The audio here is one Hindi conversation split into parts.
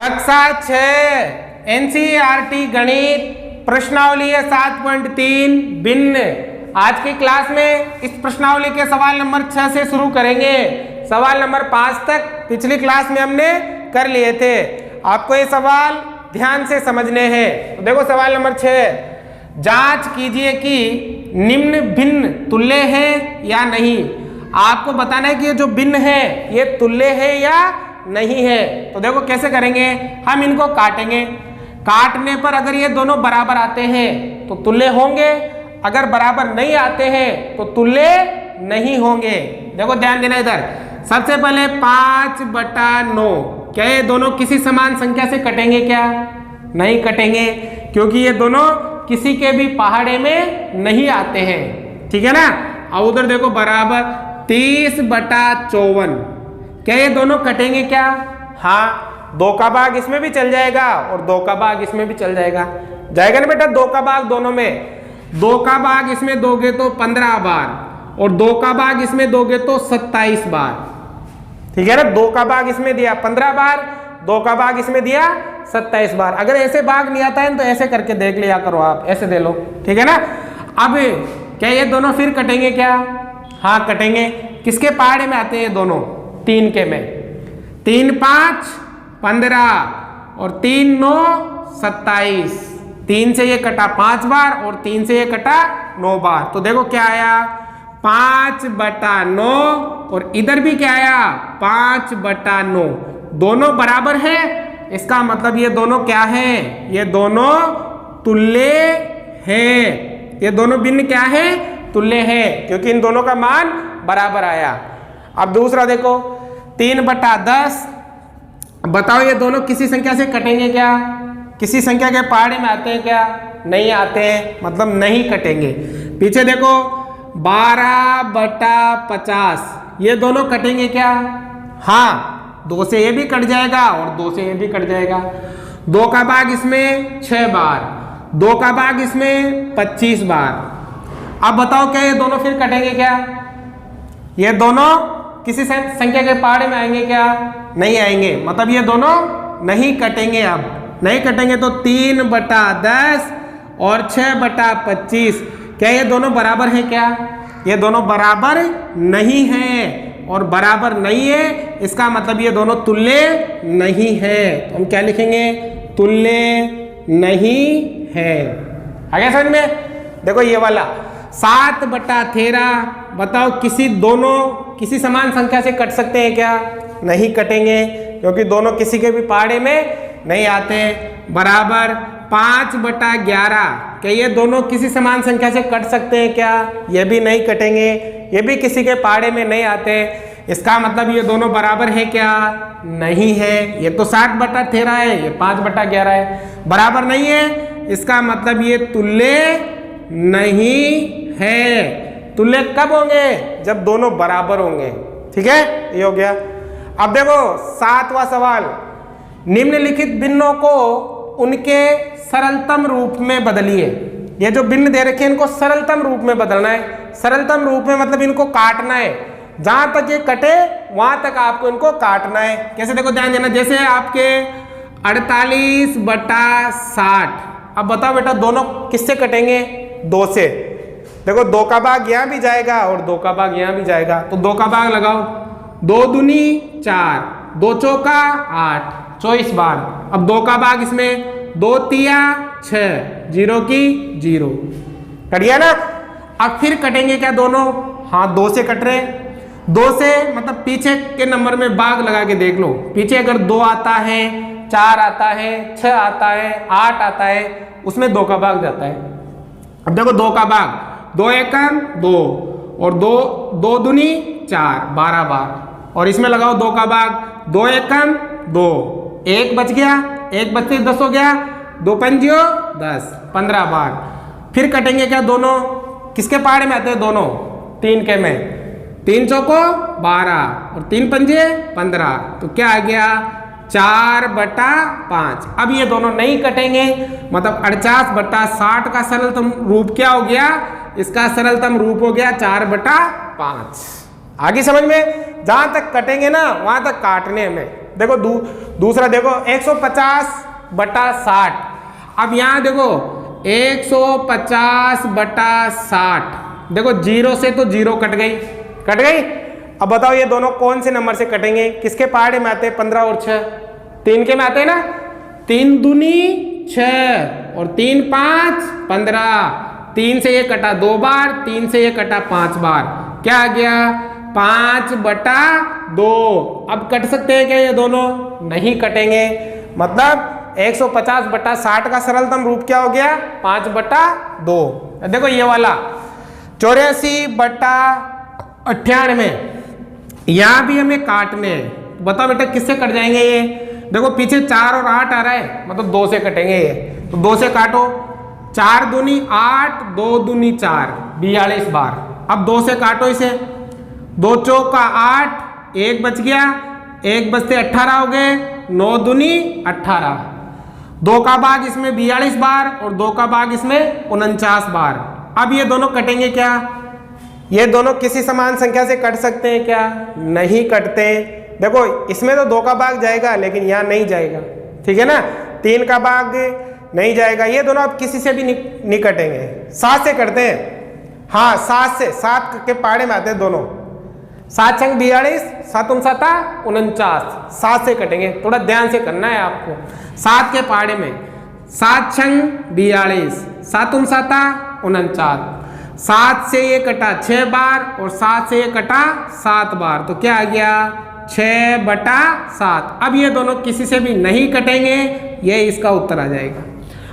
कक्षा 6 एनसीईआरटी गणित प्रश्नावली 7.3 भिन्न। आज की क्लास में इस प्रश्नावली के सवाल नंबर 6 से शुरू करेंगे। सवाल नंबर 5 तक पिछली क्लास में हमने कर लिए थे। आपको ये सवाल ध्यान से समझने हैं। तो देखो सवाल नंबर 6, जांच कीजिए कि निम्न भिन्न तुल्य है या नहीं। आपको बताना है कि ये जो भिन्न है ये तुल्य है या नहीं है। तो देखो कैसे करेंगे, हम इनको काटेंगे। काटने पर अगर ये दोनों बराबर आते हैं तो तुल्य होंगे, अगर बराबर नहीं आते हैं तो तुल्य नहीं होंगे। देखो ध्यान देना इधर। सबसे पहले 5/9, क्या ये दोनों किसी समान संख्या से कटेंगे? क्या नहीं कटेंगे, क्योंकि ये दोनों किसी के भी पहाड़े में नहीं आते हैं। ठीक है ना। और उधर देखो बराबर 30/54, क्या ये दोनों कटेंगे? क्या हाँ, 2 का भाग इसमें भी चल जाएगा और 2 का भाग इसमें भी चल जाएगा। जाएगा ना बेटा, 2 का भाग दोनों में। 2 का भाग इसमें दोगे तो 15 बार और 2 का भाग इसमें दोगे तो 27 बार। ठीक है ना। 2 का भाग इसमें दिया 15 बार, 2 का भाग इसमें दिया 27 बार। अगर ऐसे भाग नहीं आता है तो ऐसे करके देख लिया करो, आप ऐसे दे लो। ठीक है ना। अब क्या ये दोनों फिर कटेंगे? क्या हाँ कटेंगे। किसके पहाड़े में आते हैं दोनों? 3 के में। 3 5 15 और 3 9 27। 3 से ये कटा 5 बार और 3 से ये कटा 9 बार। तो देखो क्या आया, 5/9 और इधर भी क्या आया 5/9। दोनों बराबर है, इसका मतलब ये दोनों क्या है? ये दोनों तुल्य है। ये दोनों भिन्न क्या है? तुल्य है, क्योंकि इन दोनों का मान बराबर आया। अब दूसरा देखो 3/10। बताओ ये दोनों किसी संख्या से कटेंगे? क्या किसी संख्या के पहाड़े में आते हैं? क्या नहीं आते हैं, मतलब नहीं कटेंगे। पीछे देखो 12/50, ये दोनों कटेंगे? क्या हाँ, 2 से ये भी कट जाएगा और 2 से ये भी कट जाएगा। 2 का भाग इसमें 6 बार, 2 का भाग इसमें 25 बार। अब बताओ क्या ये दोनों फिर कटेंगे? क्या ये दोनों किसी संख्या के पहाड़े में आएंगे? क्या नहीं आएंगे, मतलब ये दोनों नहीं कटेंगे। अब नहीं कटेंगे तो 3/10 और 6/25, क्या ये दोनों बराबर हैं? क्या ये दोनों बराबर नहीं है, और बराबर नहीं है इसका मतलब ये दोनों तुल्य नहीं है। तो हम क्या लिखेंगे? तुल्य नहीं है। आगे समझ में? देखो ये वाला 7/13। बताओ किसी समान संख्या से कट सकते हैं? क्या नहीं कटेंगे, क्योंकि दोनों किसी के भी पहाड़े में नहीं आते हैं। बराबर 5/11, क्या ये दोनों किसी समान संख्या से कट सकते हैं? क्या ये भी नहीं कटेंगे, ये भी किसी के पहाड़े में नहीं आते। इसका मतलब ये दोनों बराबर है? क्या नहीं है। ये तो 7/13 है, ये 5/11 है, बराबर नहीं है। इसका मतलब ये तुल्य नहीं है। तुल्य कब होंगे? जब दोनों बराबर होंगे। ठीक है, ये हो गया। अब देखो 7वां सवाल, निम्नलिखित भिन्नों को उनके सरलतम रूप में बदलिए। ये जो भिन्न दे रखे हैं इनको सरलतम रूप में बदलना है। सरलतम रूप में मतलब इनको काटना है। जहां तक ये कटे वहां तक आपको इनको काटना है। कैसे? देखो ध्यान देना। जैसे आपके 48/60। अब बताओ बेटा दोनों किससे कटेंगे? 2 से। देखो 2 का भाग यहां भी जाएगा और 2 का भाग यहां भी जाएगा, तो 2 का भाग लगाओ। 2 दूनी 4, 2 चौका 8, 24 बार। अब 2 का भाग इसमें 2 तिया 6, 0 की 0। कट गया ना। अब फिर कटेंगे क्या दोनों? हाँ 2 से कट रहे। 2 से मतलब पीछे के नंबर में भाग लगा के देख लो। पीछे अगर 2 आता है, 4 आता है, 6 आता है, 8 आता है, उसमें 2 का भाग जाता है। अब देखो 2 का भाग 2 एकम 2 और 2 दूनी 4, 12 बार। और इसमें लगाओ 2 का भाग 2 एकम 2, 1 बच गया, 1 बचते 10 हो गया, 2 पंजियो 10, 15 बार। फिर कटेंगे क्या दोनों? किसके पहाड़े में आते हैं दोनों? 3 के में। 3 चौको 12 और 3 पंजे 15, तो क्या आ गया 4/5। अब ये दोनों नहीं कटेंगे, मतलब 48/60 का सरलतम रूप क्या हो गया? इसका सरलतम रूप हो गया 4/5। आगे समझ में? जहां तक कटेंगे ना वहां तक काटने में। देखो दूसरा देखो 150/60। अब यहाँ देखो 150/60, देखो 0 से तो 0 कट गई। अब बताओ ये दोनों कौन से नंबर से कटेंगे, किसके पहाड़े में आते हैं? 15 और 6 3 के में आते हैं ना। 3 दूनी 6 और 3 5 15। 3 से ये कटा 2 बार, 3 से ये कटा 5 बार, क्या आ गया? 5/2। अब कट सकते हैं क्या ये दोनों? नहीं कटेंगे। मतलब 150/60 का सरलतम रूप क्या हो गया? 5/2। देखो ये वाला 84/98, यहां भी हमें काटने हैं। बताओ बेटा किससे कट जाएंगे ये? देखो पीछे 4 और 8 आ रहा है, मतलब 2 से कटेंगे ये। तो 2 से काटो, 4 दूनी 8, 2 दूनी 4, 42 बार। अब 2 से काटो इसे, 2 चौका 8, 1 बच गया, 1 बचते 18 हो गए, 9 दूनी 18। 2 का भाग इसमें 42 बार और 2 का भाग इसमें 49 बार। अब ये दोनों कटेंगे क्या? ये दोनों किसी समान संख्या से कट सकते हैं क्या? नहीं कटते। देखो इसमें तो 2 का भाग जाएगा लेकिन यहाँ नहीं जाएगा, ठीक है ना। 3 का भाग नहीं जाएगा। ये दोनों अब किसी से भी नहीं कटेंगे। 7 से करते हैं। हाँ 7 से, 7 के पहाड़े में आते हैं दोनों। 7 छंग 42, 7 7 49, 7 से कटेंगे। थोड़ा ध्यान से करना है आपको। 7 के पहाड़े में 7 छंग 42, 7 7 49। 7 से ये कटा 6 बार और 7 से ये कटा 7 बार, तो क्या आ गया? 6/7। अब ये दोनों किसी से भी नहीं कटेंगे, ये इसका उत्तर आ जाएगा।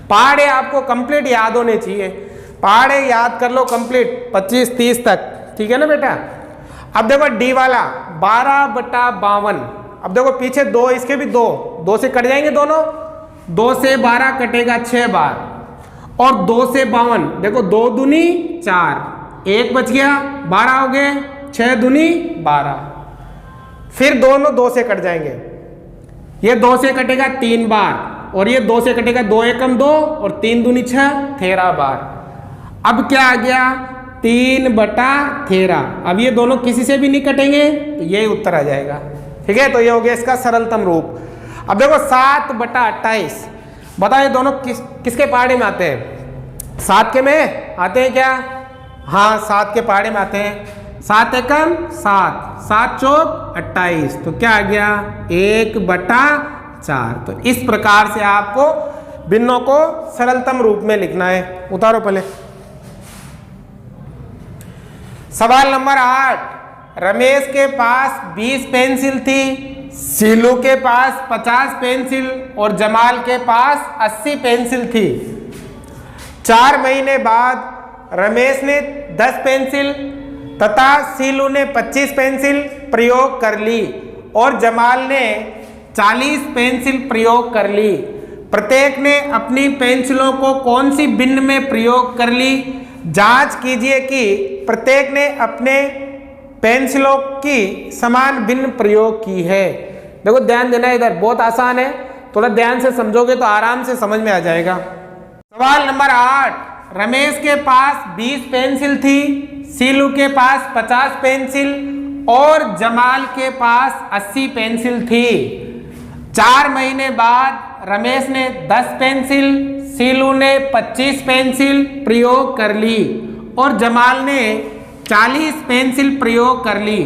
पहाड़े आपको कंप्लीट याद होने चाहिए। पहाड़े याद कर लो कंप्लीट 25-30 तक, ठीक है ना बेटा। अब देखो डी वाला 12/52। अब देखो पीछे 2, इसके भी 2 से कट जाएंगे दोनों। 2 से 12 कटेगा 6 बार और 2 से 52, देखो 2 दूनी 4, 1 बच गया, 12 हो गए, 6 दूनी 12। फिर दोनों 2 से कट जाएंगे। ये 2 से कटेगा 3 बार और ये 2 से कटेगा 2 एकम 2 और 3 दूनी 6, 13 बार। अब क्या आ गया? 3/13। अब ये दोनों किसी से भी नहीं कटेंगे, तो यही उत्तर आ जाएगा, ठीक है। तो ये हो गया इसका सरलतम रूप। अब देखो 7/28। बताओ ये दोनों किसके पहाड़े में आते हैं? 7 के में आते हैं क्या? हाँ 7 के पहाड़े में आते हैं। 7 एकम 7, 7 चौक 28, तो क्या आ गया? 1/4। तो इस प्रकार से आपको भिन्नों को सरलतम रूप में लिखना है। उतारो पहले। सवाल नंबर 8। रमेश के पास 20 पेंसिल थी, सीलू के पास 50 पेंसिल और जमाल के पास 80 पेंसिल थी। 4 महीने बाद रमेश ने 10 पेंसिल तथा सीलू ने 25 पेंसिल प्रयोग कर ली और जमाल ने 40 पेंसिल प्रयोग कर ली। प्रत्येक ने अपनी पेंसिलों को कौन सी बिन में प्रयोग कर ली? जांच कीजिए कि प्रत्येक ने अपने पेंसिलों की समान भिन्न प्रयोग की है। देखो ध्यान देना, इधर बहुत आसान है, थोड़ा ध्यान से समझोगे तो आराम से समझ में आ जाएगा। सवाल नंबर 8। रमेश के पास 20 पेंसिल थी, सीलू के पास 50 पेंसिल और जमाल के पास 80 पेंसिल थी। 4 महीने बाद रमेश ने 10 पेंसिल, सीलू ने 25 पेंसिल प्रयोग कर ली और जमाल ने 40 पेंसिल प्रयोग कर ली।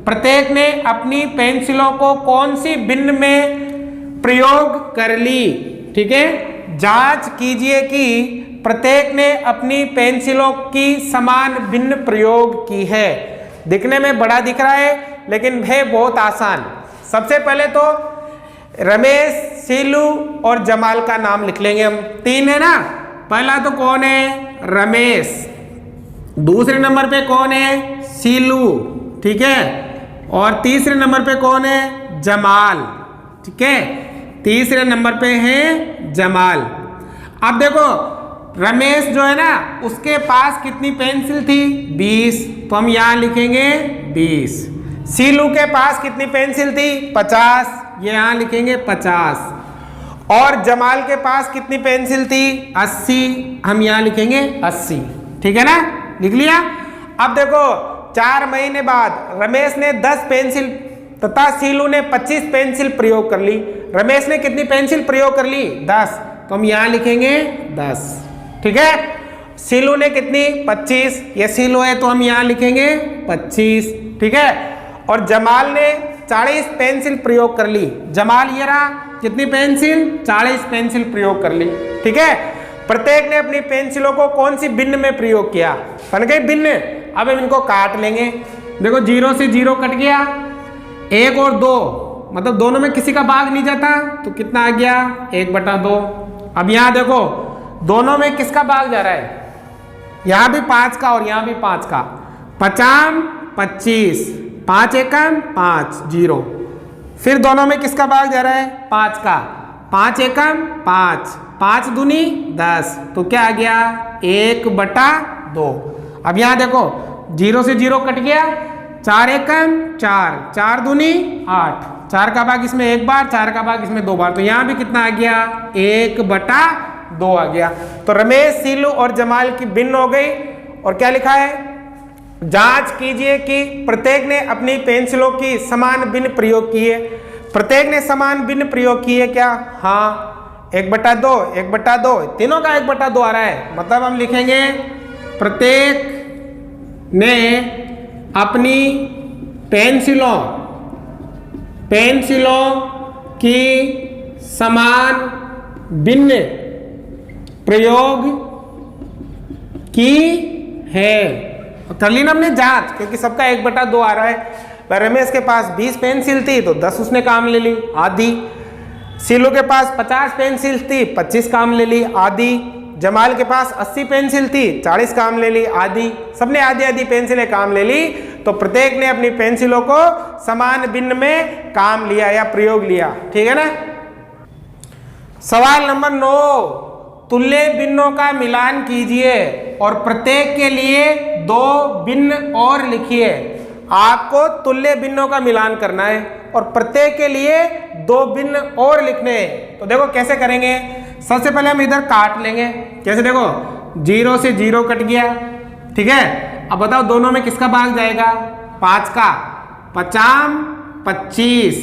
प्रत्येक ने अपनी पेंसिलों को कौन सी भिन्न में प्रयोग कर ली? ठीक है, जांच कीजिए कि प्रत्येक ने अपनी पेंसिलों की समान भिन्न प्रयोग की है। दिखने में बड़ा दिख रहा है लेकिन है बहुत आसान। सबसे पहले तो रमेश, सीलू और जमाल का नाम लिख लेंगे हम। 3 है ना। पहला तो कौन है? रमेश। दूसरे नंबर पे कौन है? सीलू, ठीक है। और तीसरे नंबर पे कौन है? जमाल, ठीक है। तीसरे नंबर पे है जमाल। अब देखो रमेश जो है ना, उसके पास कितनी पेंसिल थी? 20, तो हम यहां लिखेंगे 20। सीलू के पास कितनी पेंसिल थी? 50, ये यहां लिखेंगे 50। और जमाल के पास कितनी पेंसिल थी? 80, हम यहां लिखेंगे 80, ठीक है ना। लिख लिया। अब देखो 4 महीने बाद रमेश ने 10 पेंसिल तथा सीलू ने 25 पेंसिल प्रयोग कर ली। रमेश ने कितनी पेंसिल प्रयोग कर ली? 10। तो हम यहां लिखेंगे 10। ठीक है, सीलू ने कितनी? 25। ये सीलू है तो हम यहां लिखेंगे 25। ठीक है, और जमाल ने 40 पेंसिल प्रयोग कर ली। जमाल ये रहा, कितनी पेंसिल? 40 पेंसिल प्रयोग कर ली। ठीक है, प्रत्येक ने अपनी पेंसिलों को कौन सी बिन में प्रयोग किया? बन गई बिन। अब हम इनको काट लेंगे। देखो 0 से 0 कट गया, 1 और 2 मतलब दोनों में किसी का भाग नहीं जाता, तो कितना आ गया? 1/2। अब यहां देखो दोनों में किसका भाग जा रहा है? यहां भी 5 का और यहां भी 5 का। 50 25, 5 एकम 5 0। फिर दोनों में किसका भाग जा रहा है? 5 का। 5 एकम 5, 5 दूनी 10। तो क्या आ गया? 1/2। अब यहां देखो 0 से 0 कट गया, 4 एकम 4, 4 दूनी 8, 4 का भाग इसमें 1 बार, 4 का भाग इसमें 2 बार। तो यहां भी कितना आ गया? 1/2 आ गया। तो रमेश, सीलू और जमाल की भिन्न हो गई। और क्या लिखा है? जांच कीजिए कि प्रत्येक ने अपनी पेंसिलों की समान भिन्न प्रयोग किए। प्रत्येक ने समान भिन्न प्रयोग किए क्या? हाँ, 1/2, 1/2, तीनों का 1/2 आ रहा है। मतलब हम लिखेंगे प्रत्येक ने अपनी पेंसिलों की समान भिन्न प्रयोग की है। कर ली ना हमने जांच, क्योंकि सबका 1/2 आ रहा है। रमेश के पास 20 पेंसिल थी तो 10 उसने काम ले ली, आधी। सीलू के पास 50 पेंसिल थी, 25 काम ले ली, आधी। जमाल के पास 80 पेंसिल थी, 40 काम ले ली, आधी। सबने आधी आधी पेंसिलें काम ले ली। तो प्रत्येक ने अपनी पेंसिलों को समान भिन्न में काम लिया या प्रयोग लिया। ठीक है ना। सवाल नंबर 9, तुल्य भिन्नों का मिलान कीजिए और प्रत्येक के लिए 2 भिन्न और लिखिए। आपको तुल्य भिन्नों का मिलान करना है और प्रत्येक के लिए 2 भिन्न और लिखने हैं। तो देखो कैसे करेंगे। सबसे पहले हम इधर काट लेंगे। कैसे? देखो 0 से 0 कट गया। ठीक है, अब बताओ दोनों में किसका भाग जाएगा? 5 का। 50 25,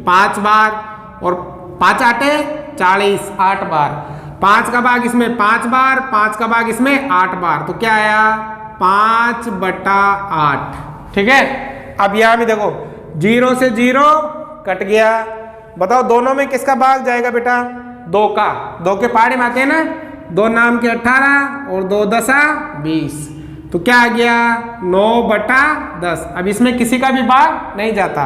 5 बार, और 5 आटे 40, 8 बार। 5 का भाग इसमें 5 बार, 5 का भाग इसमें 8 बार। तो क्या आया? 5/8। ठीक है, अब यहां भी देखो 0 से 0 कट गया। बताओ दोनों में किसका भाग जाएगा बेटा? 2 का। 2 के पहाड़े में आते हैं ना, 2 नाम के 18 और 2 10 20। तो क्या आ गया? 9/10। अब इसमें किसी का भी भाग नहीं जाता।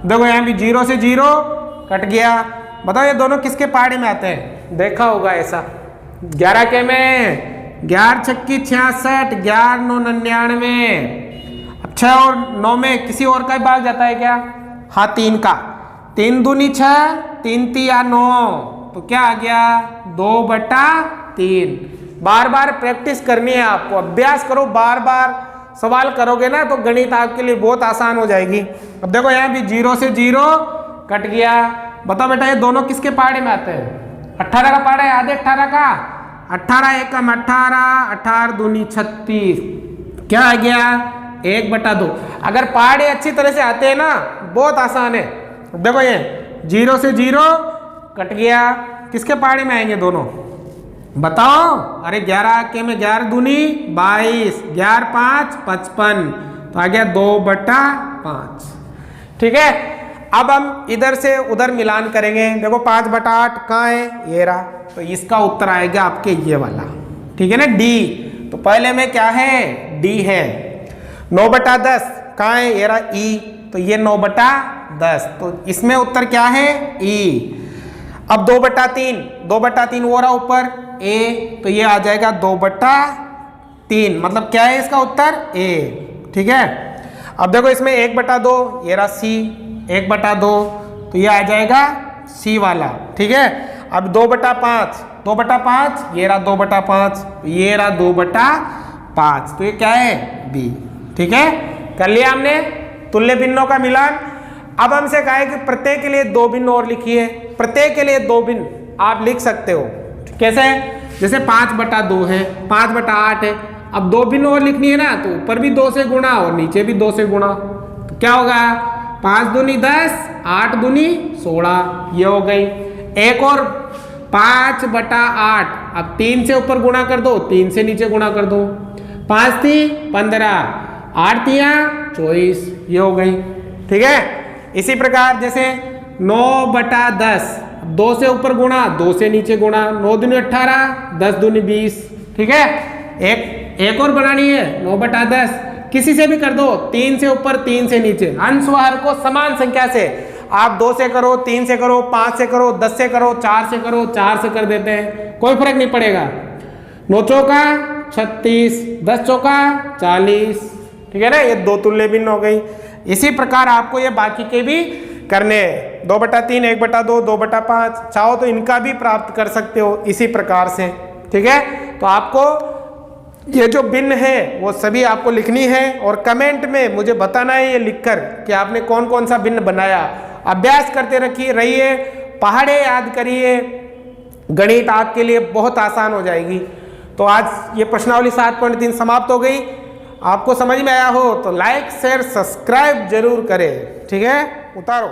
देखो यहाँ भी 0 से 0 कट गया। बताओ ये दोनों किसके पहाड़े में आते हैं? देखा होगा ऐसा। 11 के में 11 छक्की 66, 11 9 99। अब 6 और 9 में किसी और का भी भाग जाता है क्या? हाँ, 3 का। 3 दूनी 6, 3 तिया 9। तो क्या आ गया? 2/3। बार बार प्रैक्टिस करनी है आपको, अभ्यास करो। बार बार सवाल करोगे ना तो गणित आपके लिए बहुत आसान हो जाएगी। अब देखो यहाँ भी 0 से 0 कट गया। बताओ बेटा ये दोनों किसके पहाड़े में आते हैं? 18 का पहाड़ा है, आधे 18 का। 18 एकम 18, 18 दूनी 36। क्या आ गया? 1/2। अगर पहाड़े अच्छी तरह से आते हैं ना, बहुत आसान है। देखो ये 0 से 0 कट गया। किसके पहाड़े में आएंगे दोनों? बताओ। अरे 11 के में 11 दूनी 22, 11 5 55। तो आ गया 2/5। ठीक है, अब हम इधर से उधर मिलान करेंगे। देखो 5/8 कहाँ है? ये रहा। तो इसका उत्तर आएगा आपके ये वाला। ठीक है ना, डी। तो पहले में क्या है? डी है। 9/10 कहाँ है? ये रहा, ई। तो ये 9/10। तो इसमें उत्तर क्या है? ई। अब 2/3, 2/3 वो रहा ऊपर, ए। तो ये आ जाएगा 2/3। मतलब क्या है इसका उत्तर? ए। ठीक है, अब देखो इसमें 1/2, ये रहा सी। 1/2 तो ये आ जाएगा सी वाला। ठीक है, अब 2/5, 2/5 ये रहा 2/5, ये रहा 2/5। तो ये क्या है? बी। ठीक है, कर लिया हमने तुल्य भिन्नों का मिलान। अब हमसे कहा है कि प्रत्येक के लिए 2 भिन्न और लिखिए। प्रत्येक के लिए 2 भिन्न आप लिख सकते हो। कैसे? जैसे 5/2 है, 5/8 है। अब 2 भिन्न और लिखनी है ना, तो ऊपर भी 2 से गुणा और नीचे भी 2 से गुणा। तो क्या होगा? 5 दूनी 10, 8 दूनी 16, ये हो गई। एक और 5/8, अब 3 से ऊपर गुणा कर दो, 3 से नीचे गुणा कर दो। 5 थी 15, 8 तिया 24, ये हो गई। ठीक है, इसी प्रकार जैसे 9/10, 2 से ऊपर गुणा, 2 से नीचे गुणा, 9 दूनी 18, 10 दूनी 20। ठीक है, एक और बनानी है 9/10, किसी से भी कर दो, 3 से ऊपर 3 से नीचे। अंश व हर को समान संख्या से आप 2 से करो, 3 से करो, 5 से करो, 10 से करो, 4 से करो, 4 से कर देते हैं, कोई फर्क नहीं पड़ेगा। 9 चौका 36, 10 चौका 40। ठीक है ना, ये 2 तुल्य भिन्न हो गई। इसी प्रकार आपको ये बाकी के भी करने हैं, 2/3, 1/2, 2/5, चाहो तो इनका भी प्राप्त कर सकते हो इसी प्रकार से। ठीक है, तो आपको ये जो भिन्न है वो सभी आपको लिखनी है और कमेंट में मुझे बताना है ये लिखकर कि आपने कौन कौन सा भिन्न बनाया। अभ्यास करते रहिए, पहाड़े याद करिए, गणित आपके लिए बहुत आसान हो जाएगी। तो आज ये प्रश्नावली 7.3 समाप्त हो गई। आपको समझ में आया हो तो लाइक शेयर सब्सक्राइब जरूर करें। ठीक है, उतारो।